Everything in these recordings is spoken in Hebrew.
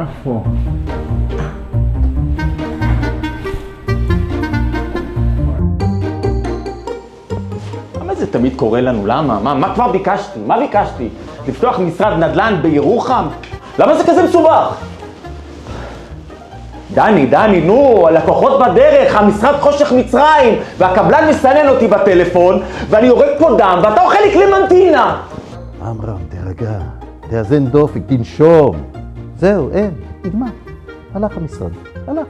איפה? למה זה תמיד קורה לנו? למה? מה כבר ביקשתי? מה ביקשתי? לפתוח משרד נדל"ן בירוחם? למה זה כזה מסובך? דני, נו, הלקוחות בדרך, המשרד חושך מצרים, והקבלן מסנן אותי בטלפון, ואני יורק פה דם, ואתה אוכל לי קלמנטינה. עמרם, תרגע, תאזן דופק, תנשום. זהו, אין, נגמר. הלך המשרד, הלך.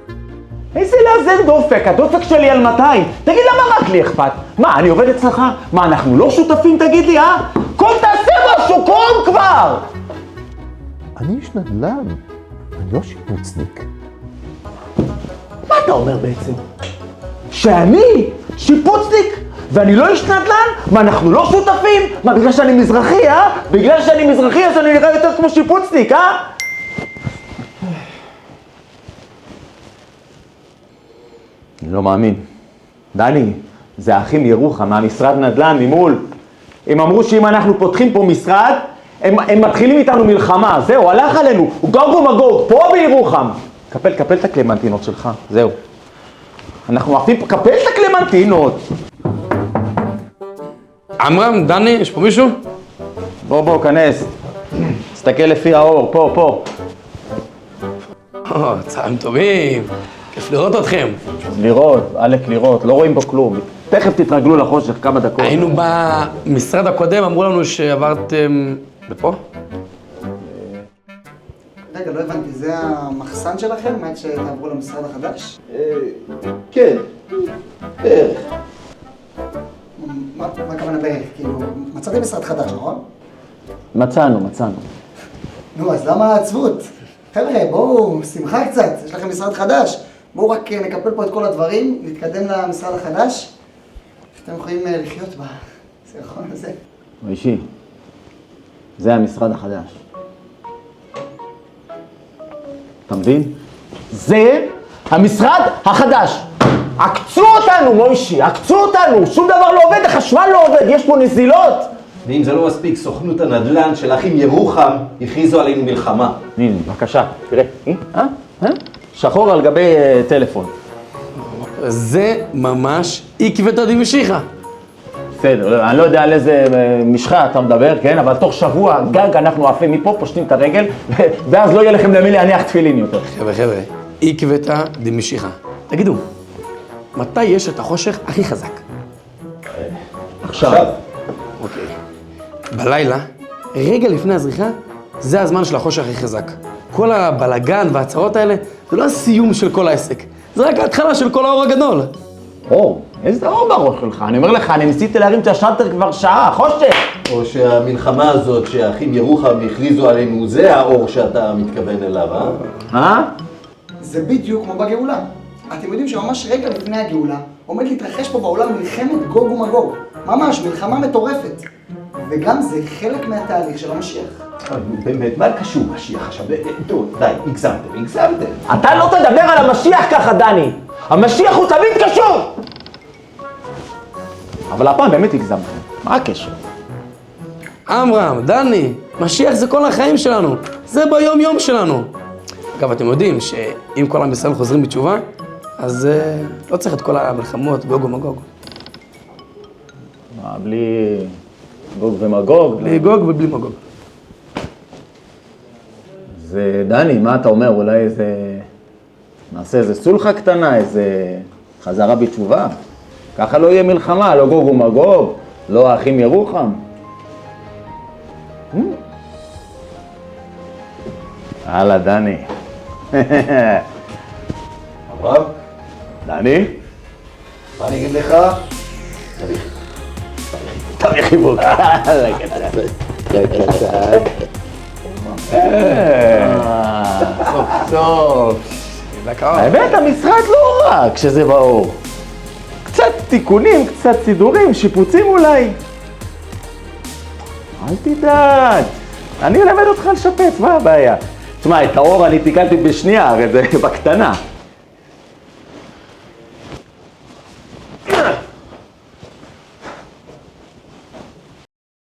איזה לאזן דופק? הדופק שלי על 200. תגיד, למה רק לי אכפת? מה, אני עובד אצלך? מה, אנחנו לא שותפים, תגיד לי, אה? קום תעשה משהו, קום כבר! אני איש נדל"ן, אני לא שיפוצניק. מה אתה אומר בעצם? שאני שיפוצניק ואני לא איש נדל"ן? מה, אנחנו לא שותפים? מה, בגלל שאני מזרחי, אה? בגלל שאני מזרחי אז אני נראה יותר כמו שיפוצניק, אה? אני לא מאמין. דני, זה האחים ירוחם, מהמשרד נדל"ן, ממול. הם אמרו שאם אנחנו פותחים פה משרד, הם מתחילים איתנו מלחמה. זהו, הלך עלינו. הוא גוג ומגוג, פה בירוחם. קפל את הקלמנטינות שלך, זהו. אנחנו עפים פה, קפל את הקלמנטינות. עמרם, דני, יש פה מישהו? בוא, כנס. תסתכל לפי האור, פה. צהריים טובים, כיף לראות אתכם. לראות, לא רואים פה כלום. תכף תתרגלו לחושך כמה דקות. היינו במשרד הקודם, אמרו לנו שעברתם לפה? רגע, לא הבנתי, זה המחסן שלכם מעת שתעברו למשרד החדש? כן, בערך. מה הכוונה בערך? כאילו, מצאתם משרד חדש, נכון? מצאנו. נו, אז למה העצבות? חבר'ה, בואו, שמחה קצת, יש לכם משרד חדש. בואו רק נקפל פה את כל הדברים, נתקדם למשרד החדש, שאתם יכולים לחיות בסירחון הזה. אישי, זה המשרד החדש. אתה מבין? זה המשרד החדש. עקצו אותנו, מוישי, שום דבר לא עובד, החשמל לא עובד, יש פה נזילות. ואם זה לא מספיק, סוכנות הנדל"ן של האחים ירוחם הכריזו עלינו מלחמה. הנה, בבקשה, תראה. שחור על גבי טלפון. זה ממש עקבתא דמשיחא. בסדר, אני לא יודע על איזה משחה אתה מדבר, כן? אבל תוך שבוע גג אנחנו עפים מפה, פושטים את הרגל, ואז לא יהיה לכם למי להניח תפילין יותר. חבר'ה, עקבתא דמשיחא. תגידו, מתי יש את החושך הכי חזק? עכשיו. אוקיי. בלילה, רגע לפני הזריחה, זה הזמן של החושך הכי חזק. כל הבלגן וההצהרות האלה, זה לא הסיום של כל העסק. זה רק ההתחלה של כל האור הגדול. אור? איזה אור בראש שלך? אני אומר לך, אני ניסיתי להרים את השלטר כבר שעה, חושך! או שהמלחמה הזאת שהאחים ירוחם הכריזו עלינו, זה האור שאתה מתכוון אליו, אה? זה בדיוק כמו בגאולה. אתם יודעים שממש רגע לפני הגאולה עומד להתרחש פה בעולם מלחמת גוג ומגוג. ממש, מלחמה מטורפת. וגם זה חלק מהתהליך של המשיח. באמת, מה קשור משיח עכשיו? טוב, די, הגזמתם. אתה לא תדבר על המשיח ככה, דני! המשיח הוא תמיד קשור! אבל הפעם באמת הגזמתם. מה הקשר? עמרם, דני, משיח זה כל החיים שלנו. זה ביום יום שלנו. אגב, אתם יודעים שאם כל עם ישראל חוזרים בתשובה, אז לא צריך את כל המלחמות, גוג ומגוג. מה, בלי גוג ומגוג? בלי גוג ובלי מגוג. זה דני, מה אתה אומר? אולי איזה... נעשה איזה סולחה קטנה, איזה חזרה בתשובה? ככה לא יהיה מלחמה, לא גוג ומגוג, לא האחים ירוחם. הלאה, דני. עמרם? דני? מה אני אגיד לך? תביא חיבוק. סוף. האמת, המשרד לא רע כשזה באור. קצת תיקונים, קצת סידורים, שיפוצים אולי. אל תדאג. אני אלמד אותך לשפץ, מה הבעיה? תשמע, את האור אני תיקנתי בשנייה, הרי זה בקטנה.